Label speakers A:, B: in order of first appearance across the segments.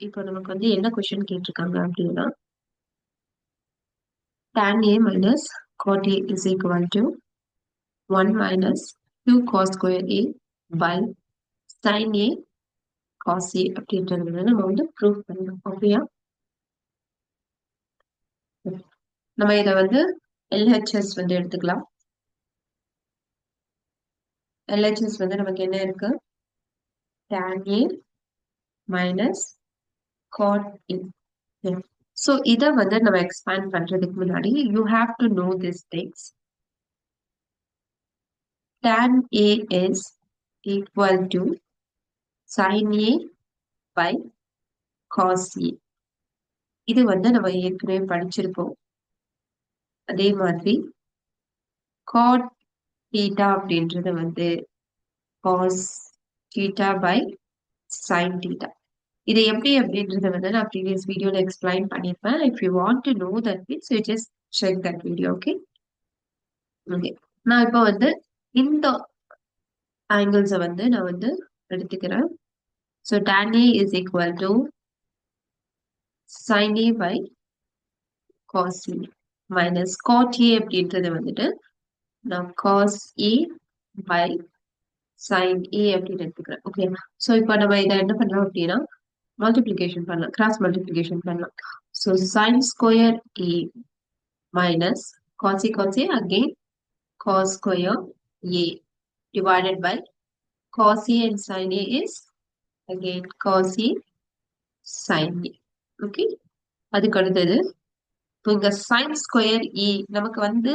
A: இப்போ நமக்கு வந்து என்ன கொஸ்டின் கேட்டிருக்காங்க அப்படின்னா tan a minus cot a is equal to 1 minus 2 cos square a by sin a cos a அப்படின்றது வந்து நம்ம வந்து ப்ரூவ் பண்ணணும். ஓகேயா? நம்ம இதை வந்து LHS வந்து எடுத்துக்கலாம். LHS வந்து நமக்கு என்ன இருக்கு? tan a minus cot a. So இதை வந்து நம்ம எக்ஸ்பேண்ட் பண்றதுக்கு முன்னாடி you have to know these things. Tan a is equal to sin a by cos a. இது வந்து நம்ம ஏற்கனவே படிச்சிருப்போம். அதே மாதிரி cot theta அப்படின்றது வந்து cos theta by sin theta. இது எப்படி அப்படின்றத வந்து நான் ப்ரீவியஸ் வீடியோல எக்ஸ்பிளைன் பண்ணிருப்பேன். If you want to know that means you just check that video. Okay okay. நான் இப்போ வந்து இந்த ஆங்கிள்ஸை வந்து நான் வந்து எடுத்துக்கிறேன். So tan a is equal to sin a by cos a minus cot a அப்படின்றது வந்துட்டு நான் cos a by sin a அப்படின்னு எடுத்துக்கிறேன். ஓகே. ஸோ இப்போ நம்ம இதை என்ன பண்ணலாம் அப்படின்னா மல்டிப்ளிகேஷன் பண்ணலாம், கிராஸ் மல்டிப்ளிகேஷன் பண்ணலாம். So sin square a minus cos a again cos square a divided by cos a and sin a is again cos a sin a. Okay. அதுக்கு அடுத்தது இங்க sin square e நமக்கு வந்து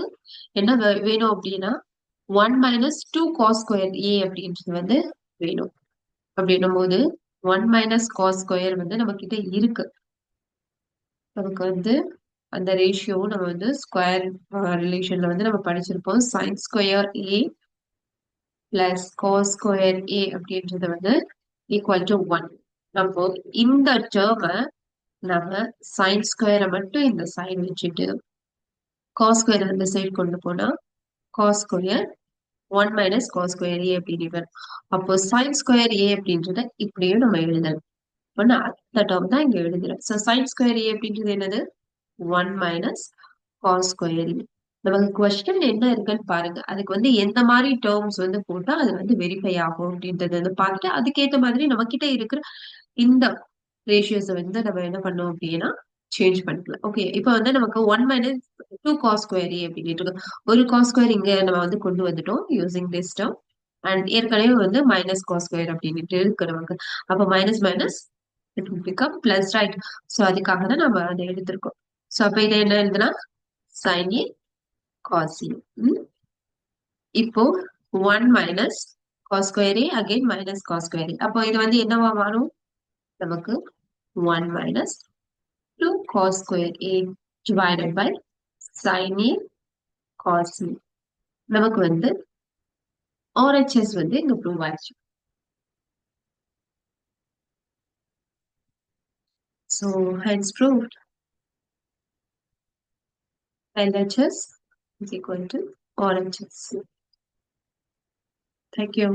A: என்ன வேணும் அப்படின்னா 1 minus 2 cos square a அப்படின்றது வந்து வேணும். அப்படின்னும் போது 1 minus cos square வந்து நம்ம கிட்ட இருக்கு. நமக்கு வந்து அந்த ரேஷியோ நம்ம வந்து ஸ்கொயர் ரிலேஷன்ல வந்து நம்ம படிச்சிருப்போம். sin square a plus cos square a அப்படின்றது வந்து ஈக்குவல் டு 1. நம்ம இந்த டேர்மை நம்ம sin ஸ்கொயரை மட்டும் இந்த சைடு வச்சுட்டு cos ஸ்கொயர் அந்த சைடு கொண்டு போனா cos square 1 minus cos square a அப்படின்னு அப்போ sin square a அப்படின்றத இப்படியும் நம்ம எழுதலாம். இப்போ நான் அந்த டேர்ம் தான் இங்க எழுதுறேன். ஸோ sin square a அப்படின்றது என்னது? 1 minus cos square a. நமக்கு கொஸ்டின் என்ன இருக்குன்னு பாருங்க. அதுக்கு வந்து எந்த மாதிரி டேர்ம்ஸ் வந்து போட்டா அது வந்து வெரிஃபை ஆகும் அப்படின்றது வந்து பார்த்துட்டு அதுக்கேற்ற மாதிரி நம்ம கிட்ட இருக்கிற இந்த ரேஷியோஸை வந்து நம்ம என்ன பண்ணோம் அப்படின்னா சேஞ்ச் பண்ணிக்கலாம். ஓகே. இப்போ வந்து நமக்கு 1 minus 2 cos square a அப்படின்ட்டு ஒரு cos square இங்க நம்ம வந்து கொண்டு வந்துட்டோம் யூசிங் திஸ் டேர்ம். அண்ட் ஏற்கனவே வந்து மைனஸ் cos square அப்படின்ட்டு இருக்கு நமக்கு. அப்போ minus minus it will become plus, right? So அதுக்காக தான் நம்ம அதை எடுத்திருக்கோம். ஸோ அப்போ இதை என்ன எழுதுனா sin a cos a. இப்போ 1 minus cos square a again minus cos square a. அப்போ இது வந்து என்னவா மாறும்? நமக்கு 1 minus 2 cos square a divided by sin a cos a. நமக்கு வந்து RHS வந்து இங்க ப்ரூவ் ஆயிடுச்சு. So hence proved LHS is equal to RHS. Thank you.